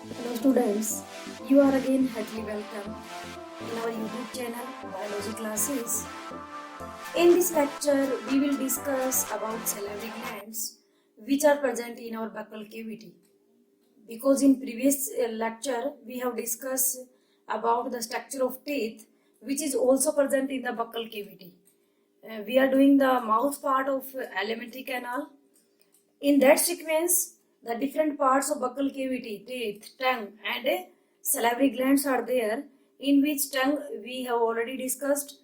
Hello students, you are again heartily welcome in our YouTube channel Biology Classes. In this lecture, we will discuss about salivary glands which are present in our buccal cavity. Because in previous lecture, we have discussed about the structure of teeth which is also present in the buccal cavity. We are doing the mouth part of alimentary canal. In that sequence, the different parts of buccal cavity, teeth, tongue, and salivary glands are there. In which tongue we have already discussed,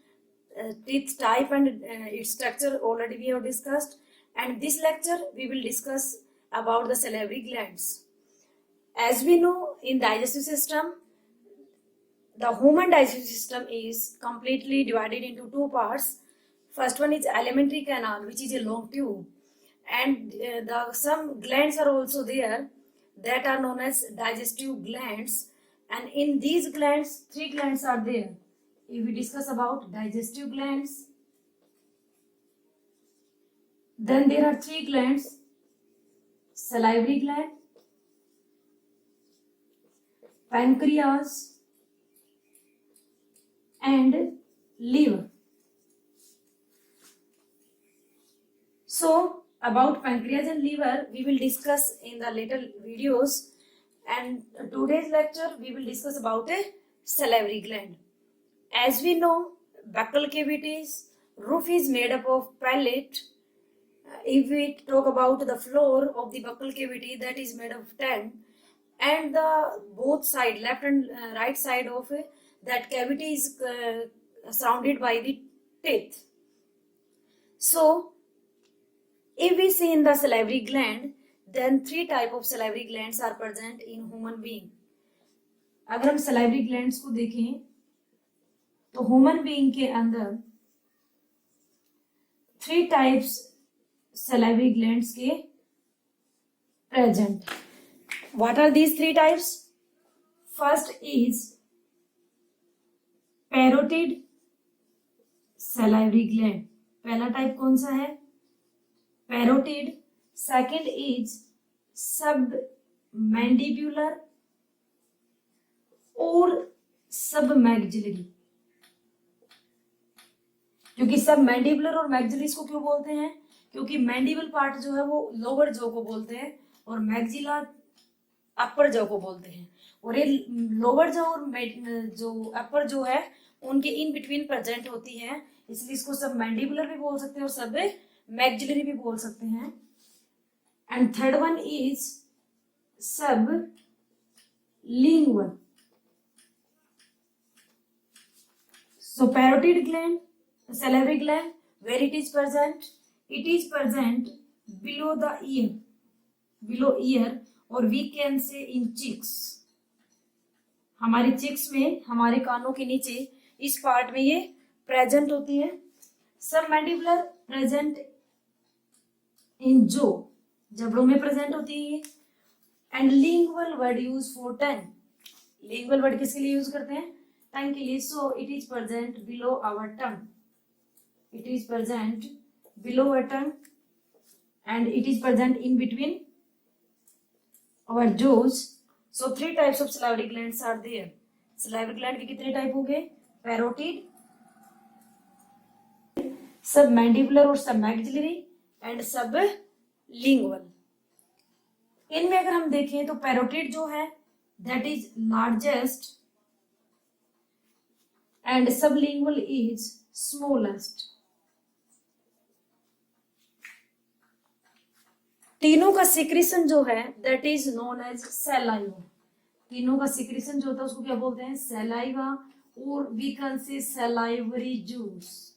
teeth type and its structure already we have discussed. And this lecture we will discuss about the salivary glands. As we know, in digestive system, the human digestive system is completely divided into two parts. First one is alimentary canal, which is a long tube, and some glands are also there that are known as digestive glands. And in these glands, three glands are there. If we discuss about digestive glands, then there are three glands: salivary gland, pancreas, and liver. So about pancreas and liver we will discuss in the later videos, and today's lecture we will discuss about a salivary gland. As we know, buccal cavity's roof is made up of palate. If we talk about the floor of the buccal cavity, that is made of tongue, and the both side, left and right side of that cavity is surrounded by the teeth. So if we see in the salivary gland, then three type of salivary glands are present in human being. अगर हम salivary glands को देखें तो human being के अंदर three types salivary glands के present. What are these three types? First is parotid salivary gland. पहला type कौन सा है? Parotid. Second is submandibular और submaxillary. क्योंकि सबमैंडिबुलर और मैक्सिलरी इसको क्यों बोलते हैं? क्योंकि मैंडिबल पार्ट जो है वो लोअर जॉ को बोलते हैं और मैक्सिला अपर जॉ को बोलते हैं, और ये लोअर जॉ और जो अपर जॉ है उनके इन बिटवीन प्रेजेंट होती है, इसलिए इसको सब मैंडिबुलर भी बोल सकते हैं और सब मैक्सिलरी भी बोल सकते हैं. एंड थर्ड वन इज सब lingual. So parotid gland, salivary gland, where it is present? It is present below the ear, or we can say in cheeks. हमारे cheeks में, हमारे कानों के नीचे इस पार्ट में ये प्रेजेंट होती है. सबमैंडिबुलर प्रेजेंट इन jaw, जबड़ों में प्रेजेंट होती है ये. And lingual word use for tongue. Lingual word किसके लिए यूज करते हैं? टंग के लिए. So it is present below our tongue. It is present below our tongue and it is present in between our jaws. So three types of salivary glands are there. Salivary gland के कितने type हो गए? Parotid, submandibular और submaxillary and sublingual. इनमें अगर हम देखें तो parotid जो है that is largest and sublingual is smallest. तीनों का सिक्रीशन जो है that is known as saliva. तीनों का सिक्रीशन जो होता है उसको क्या बोलते हैं? सैलाइवा, और we can say salivary juice.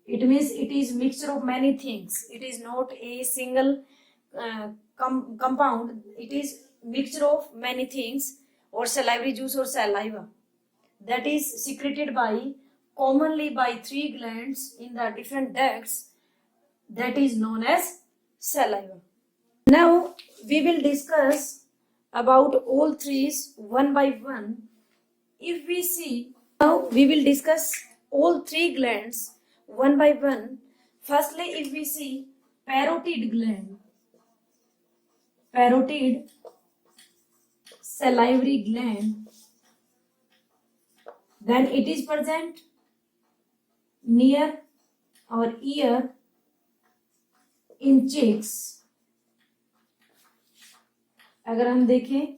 It means it is mixture of many things. It is not a single compound. It is mixture of many things. और सैलाइवरी जूस और saliva that is secreted by commonly by three glands in the different ducts, that is known as saliva. Now we will discuss about all threes one by one. If we see, now we will discuss all three glands one by one. Firstly, if we see parotid gland, parotid salivary gland, then it is present near our ear in chicks. अगर हम देखें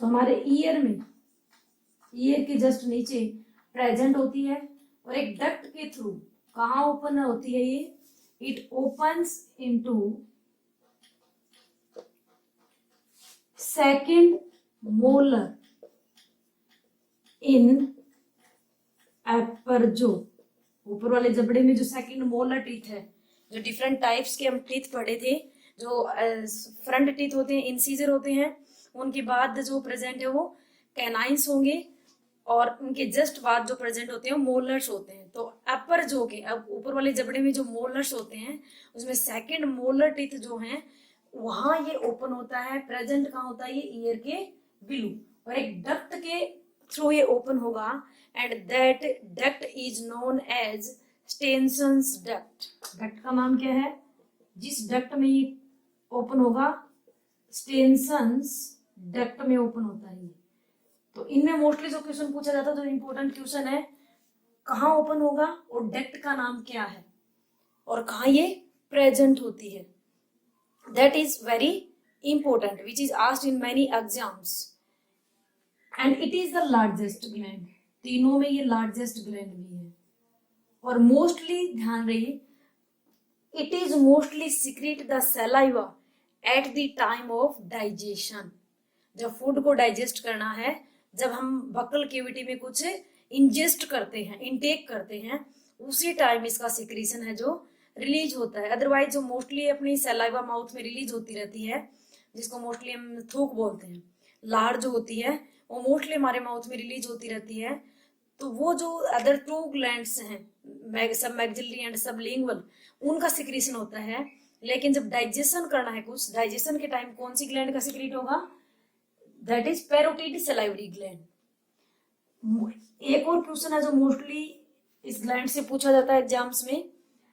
तो हमारे year में, year के just नीचे present होती है और एक डक्ट के थ्रू कहाँ ओपन होती है ये, it opens into second molar in upper जो, ऊपर वाले जबड़े में जो सेकंड मोलर टीथ है, जो डिफरेंट टाइप्स के हम टीथ पढ़े थे, जो फ्रंट टीथ होते हैं, इंसीजर होते हैं, उनके बाद जो प्रेजेंट है वो कैनाइंस होंगे और उनके जस्ट बाद जो प्रेजेंट होते हैं मोलर्स होते हैं। तो अपर जो के, अब ऊपर वाले जबड़े में जो मोलर्स होते हैं उसमें सेकंड मोलर टीथ जो हैं वहां ये ओपन होता है। प्रेजेंट कहाँ होता है ये, ईयर के बिलो, और एक डक्ट के थ्रू ये ओपन होगा and that duct is known as Stensen's duct. Duct का नाम क्या है, जिस डक्ट में ये ओपन होगा, स्टेनसन्स डक्ट में ओपन होता है। तो इनमें मोस्टली जो क्वेश्चन पूछा जाता है, जो इम्पोर्टेंट क्वेश्चन है, कहाँ ओपन होगा और डक्ट का नाम क्या है और कहाँ ये प्रेजेंट होती है, that is very important, which is asked in many exams and it is the largest gland. तीनों में ये लार्जेस्ट ग्लैंड भी है और मोस्टली ध्यान रहिए, it is mostly secret the saliva at the time of digestion. जब फूड को डाइजेस्ट करना है, जब हम बकल कैविटी में कुछ इंजेस्ट करते हैं, इनटेक करते हैं, उसी टाइम इसका सिक्रीशन है जो रिलीज होता है। अदरवाइज जो मोस्टली अपनी सलाइवा माउथ में रिलीज होती रहती है, जिसको मोस्टली हम थूक बोलते हैं, लार जो होती है वो मोस्टली हमारे माउथ में रिलीज होती रहती है। तो वो जो अदर टू ग्लैंड्स हैं, सब मैग्जिलरी एंड सब लिंगुअल, उनका सिक्रीशन होता है। लेकिन जब डाइजेशन करना है कुछ, डाइजेशन के टाइम कौन सी ग्लैंड का सिक्रीट होगा, that is parotid salivary gland. एक और क्वेश्चन है जो मोस्टली इस ग्लैंड से पूछा जाता है एग्जाम्स में,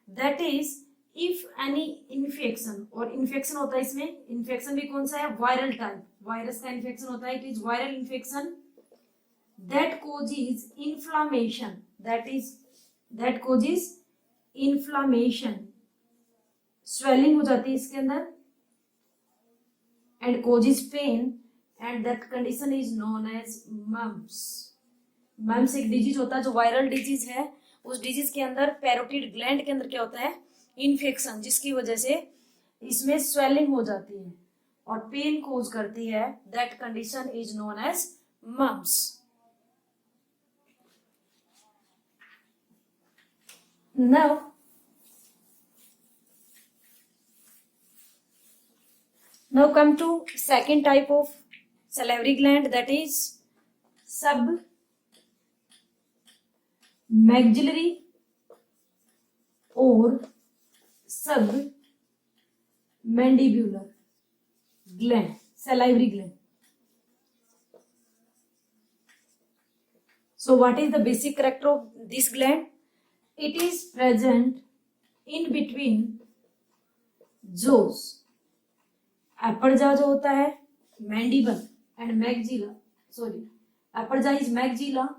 that is if any infection, और इन्फेक्शन होता है इसमें, इन्फेक्शन भी कौन सा है, वायरल टाइप, वायरस का इन्फेक्शन होता है, it is viral infection that causes inflammation, that causes inflammation, swelling हो जाती है इसके अंदर and causes pain and that condition is known as mumps. mumps एक डिजीज होता है जो वायरल डिजीज है, उस डिजीज के अंदर पैरोटिड ग्लैंड के अंदर क्या होता है, इन्फेक्शन, जिसकी वजह से इसमें स्वेलिंग हो जाती है और पेन कोज करती है, that condition is known as mumps. Now come to second type of salivary gland, that is submaxillary or submandibular gland, salivary gland. So what is the basic character of this gland? It is present in between jaws. upper jaw जो होता है, mandible and maxilla, sorry, upper jaw is maxilla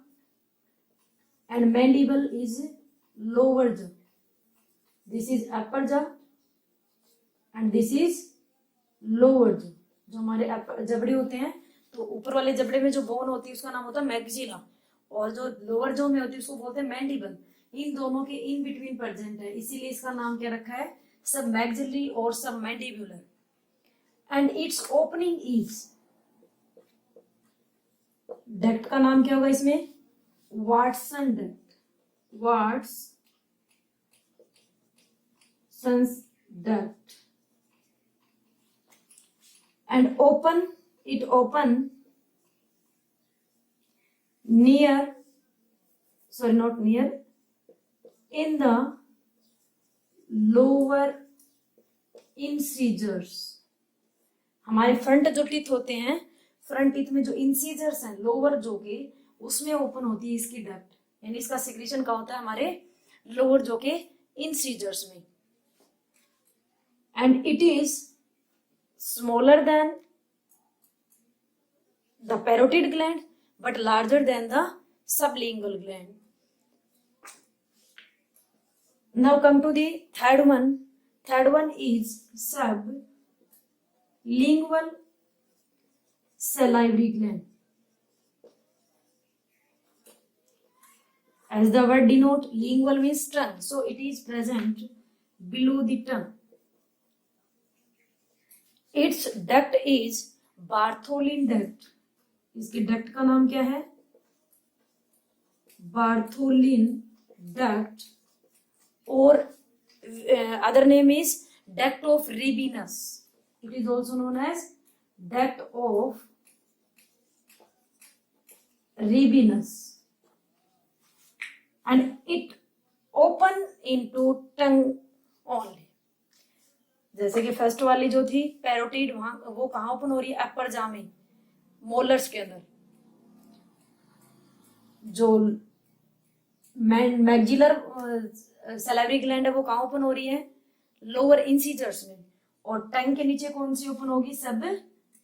and mandible is lower jaw. This is upper jaw and this is lower jaw. जो हमारे जबड़े होते हैं, तो ऊपर वाले जबड़े में जो बोन होती है उसका नाम होता है मैक्सिला, और जो लोअर जॉ में होती है उसको बोलते हैं मैंडिबल। इन दोनों के इन बिटवीन प्रेजेंट है, इसीलिए इसका नाम क्या रखा है, सब मैक्सिलरी और सब mandibular. And it's opening is, duct का नाम क्या होगा इसमें, Watson duct, Watson duct. And open, it open near, sorry not near, in the lower incisors। हमारे फ्रंट जो टीथ होते हैं, फ्रंट टीथ में जो इंसीजर्स हैं लोअर जो के, उसमें ओपन होती है इसकी डक्ट, यानी इसका सिक्रीशन का होता है हमारे लोअर जो के इंसीजर्स में। And it is smaller than the parotid gland but larger than the sublingual gland. Now come to the third one. Third one is sublingual salivary gland. As the word denote, lingual means tongue, so it is present below the tongue. Its duct is Bartholin duct. इसके duct का नाम क्या है? Bartholin duct, or other name is duct of Rabinus. It is also known as duct of Rabinus, and it open into tongue only. जैसे कि first वाली जो थी पैरोटिड, वहां वो कहाँ ओपन हो रही है? अपर जा में, मोलर्स के अंदर. जो मैक्सिलर सैलिवरी ग्लैंड है वो कहाँ ओपन हो रही है? लोअर इंसीजर्स में. और टंग के नीचे कौन सी ओपन होगी? सब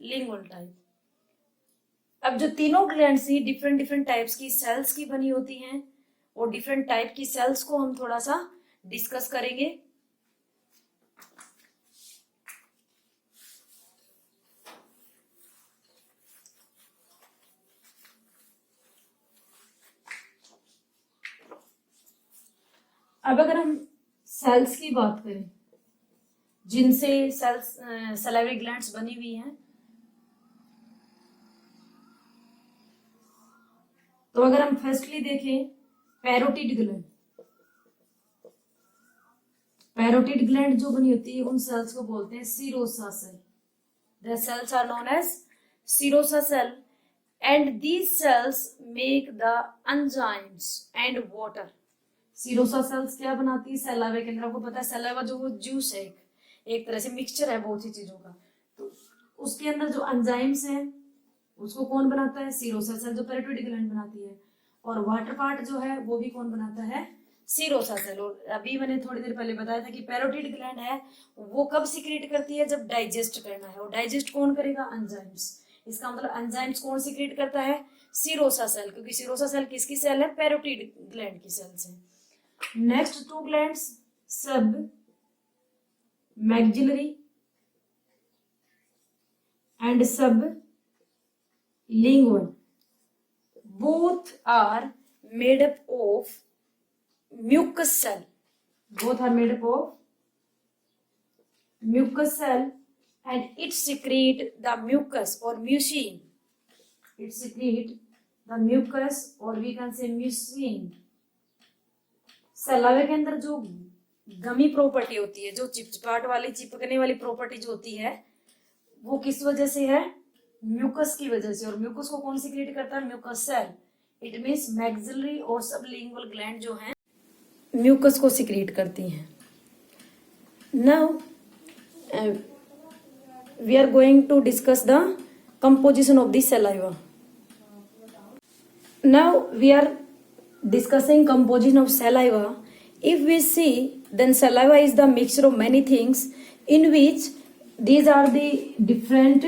लिंगुअल टाइप. अब जो तीनों ग्लैंड्स ही डिफरेंट डिफरेंट टाइप्स की सेल्स की बनी होती हैं, और डिफरेंट टाइप की सेल्स को हम थोड़ा सा डिस्कस करेंगे. अब अगर हम सेल्स की बात करें जिनसे सेल्स सैलिवरी ग्लैंड्स बनी हुई हैं, तो अगर हम फर्स्टली देखें पैरोटिड ग्लैंड. पैरोटिड ग्लैंड जो बनी होती है उन सेल्स को बोलते हैं serosa cell. The cells are known as serosa cell, and these cells make the enzymes and water. Serosa cells क्या बनाती है? सैलावा के अंदर. आपको पता है सैलावा जो वो जूस है, एक तरह से मिक्सचर है बहुत सी चीजों का. तो उसके अंदर जो एंजाइम्स हैं उसको कौन बनाता है? सीरोसा सेल, जो पैरोटिड ग्लैंड बनाती है. और वाटर पार्ट जो है वो भी कौन बनाता है? Serosa cell. और अभी मैंने थोड़ी देर पहले बताया था कि पैरोटिड ग्लैंड है वो कब सिक्रीट करती है? जब डाइजेस्ट करना है. और डाइजेस्ट कौन करेगा? एंजाइम्स. इसका मतलब एंजाइम्स कौन सिक्रीट करता है? सीरोसा सेल, क्योंकि सीरोसा सेल किसकी सेल है? पैरोटिड ग्लैंड की सेल्स है. Next two glands submaxillary and sublingual. Both are made up of mucous cell. Both are made up of mucous cell, and it secrete the mucus or mucin. It secrete the mucus, or we can say mucin. सलावे के अंदर जो गमी property होती है, जो चिपचिपाहट वाली, चिपकने वाली प्रॉपर्टी जो होती है, वो किस वजह से है? म्यूकस की वजह से. और म्यूकस को कौन सिक्रीट करता है? Mucus cell. It means maxillary और सबलिंगुअल ग्लैंड जो हैं म्यूकस को सिक्रीट करती हैं. Now we are going to discuss the composition of the saliva. Now we are discussing composition of saliva. If we see, then saliva is the mixture of many things, in which these are the different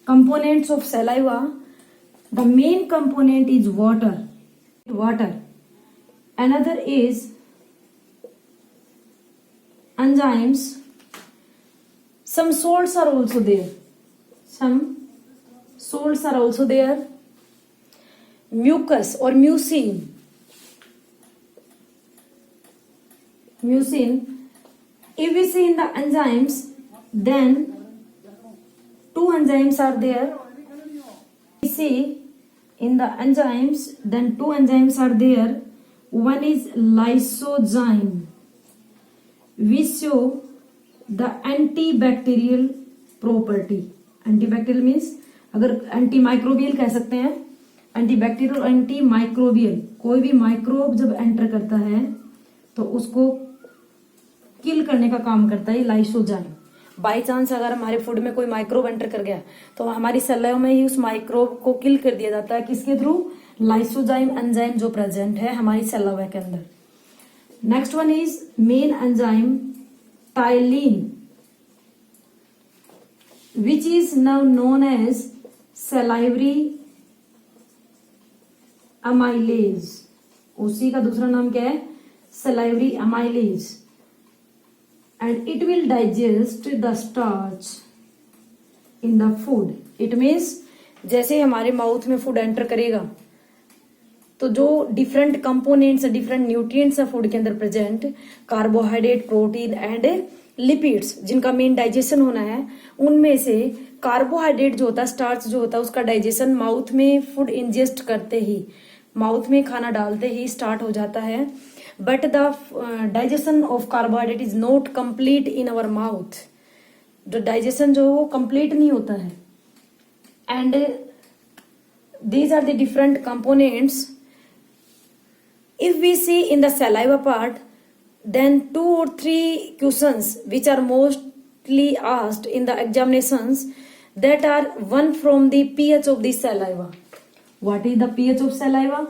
components of saliva. The main component is water. Another is enzymes. Some salts are also there. Mucus or mucin. If we see in the enzymes, then two enzymes are there. We see in the enzymes, then two enzymes are there. One is lysozyme, which show the antibacterial property. Antibacterial means अगर antimicrobial कह सकते हैं. Antibacterial और antimicrobial, कोई भी microbe जब enter करता है तो उसको किल करने का काम करता है लाइसोजाइम. बाई चांस अगर हमारे फूड में कोई माइक्रोब एंटर कर गया तो हमारी सलाइवा में ही उस माइक्रोब को किल कर दिया जाता है. किसके थ्रू? लाइसोजाइम एंजाइम जो प्रेजेंट है हमारी सलाइवा के अंदर. Next one is main enzyme ptyalin. which is now known as salivary amylase. उसी का दूसरा नाम क्या है? salivary amylase. And it will digest the starch in the food. It means जैसे हमारे माउथ में फूड एंटर करेगा तो जो डिफरेंट कंपोनेंट्स, डिफरेंट न्यूट्रिएंट्स है फूड के अंदर present, carbohydrate, protein and lipids, जिनका मेन डाइजेशन होना है, उनमें से कार्बोहाइड्रेट जो होता है, स्टार्च जो होता है, उसका डाइजेशन माउथ में फूड इंजेस्ट करते ही, माउथ में खाना डालते ही स्टार्ट हो जाता है. But the digestion of carbohydrate is not complete in our mouth. जो डाइजेशन जो वो कंप्लीट नहीं होता है. And these are the different components. If we see in the saliva part, then 2 or 3 questions which are mostly asked in the examinations, that are one from the pH of the saliva. What is the pH of saliva?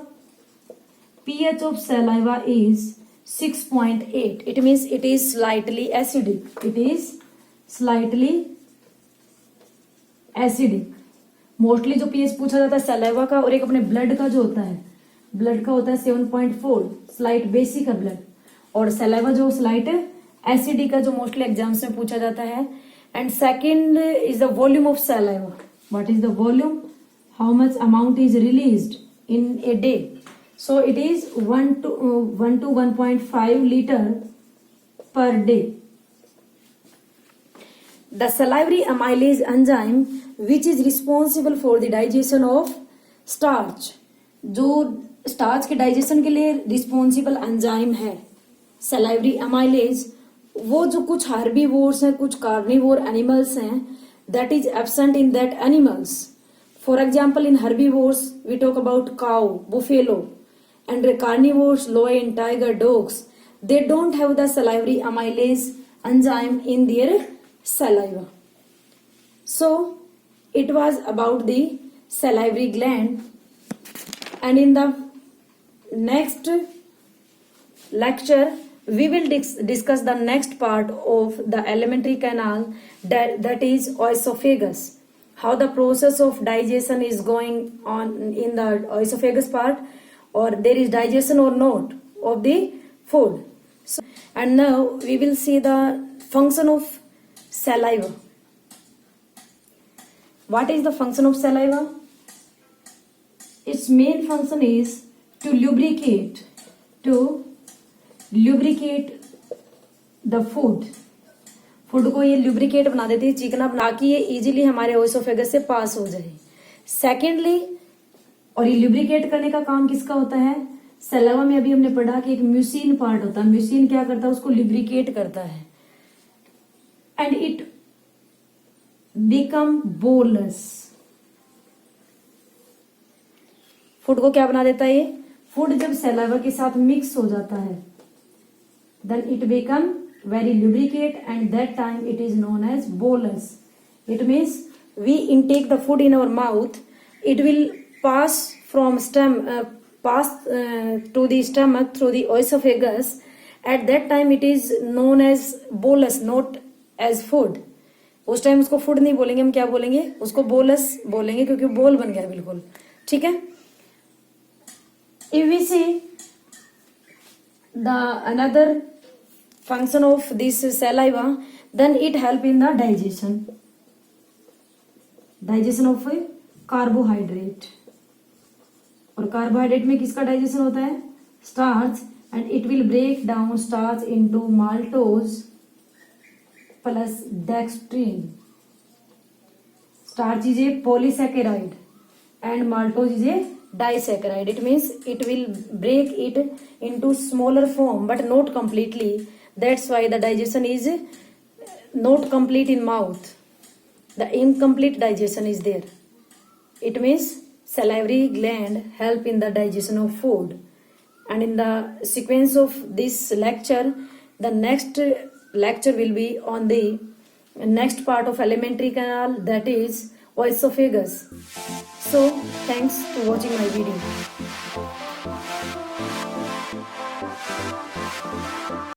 pH of saliva is 6.8. It means it is slightly acidic. It is slightly acidic. Mostly जो pH पूछा जाता है saliva का, और एक अपने blood का जो होता है, ब्लड का होता है 7.4, स्लाइट बेसिक है ब्लड, और सलाइवा जो स्लाइट एसिडिक का, जो मोस्टली एग्जाम्स में पूछा जाता है. And second is the volume of saliva. What is the volume? How much amount is released in a day? So it is 1 to 1.5 litre per day. The salivary amylase enzyme which is responsible for the digestion of starch, जो starch के digestion के लिए responsible enzyme है salivary amylase, वो जो कुछ herbivores हैं, कुछ carnivore animals हैं, that is absent in that animals. For example, in herbivores we talk about cow, buffalo, and carnivores, lion, tiger, dogs. They don't have the salivary amylase enzyme in their saliva. So it was about the salivary gland, and in the next lecture we will discuss the next part of the alimentary canal, that is oesophagus, how the process of digestion is going on in the oesophagus part, or there is digestion or not of the food. So, and now we will see the function of saliva. What is the function of saliva? Its main function is to lubricate the food. Food को ये lubricate बना देती है, चिकना बना के ये easily हमारे ओएसोफेगस से पास हो जाए. सेकेंडली, और ये lubricate करने का काम किसका होता है? सलाइवा में अभी हमने पढ़ा कि एक म्यूसिन पार्ट होता है. म्यूसिन क्या करता है? उसको lubricate करता है. And it become bolus. Food को क्या बना देता है? ये फूड जब सलाइवा के साथ मिक्स हो जाता है, then it become very lubricate, and that time it is known as bolus. It means we intake the food in our mouth, it will pass from to the stomach through the oesophagus. At that time it is known as bolus, not as food. उस time उसको food नहीं बोलेंगे, हम क्या बोलेंगे? उसको bolus बोलेंगे, क्योंकि बोल बन गया बिल्कुल. ठीक है. If we see the another function of this saliva, then it help in the digestion of carbohydrate. और कार्बोहाइड्रेट में किसका डाइजेशन होता है? Starch. And it will break down starch into maltose plus dextrin. Starch is a polysaccharide and maltose is a disaccharide. It means it will break it into smaller form but not completely. That's why the digestion is not complete in mouth. The incomplete digestion is there. It means salivary gland help in the digestion of food. And in the sequence of this lecture, the next lecture will be on the next part of alimentary canal, that is oesophagus. So thanks for watching my video.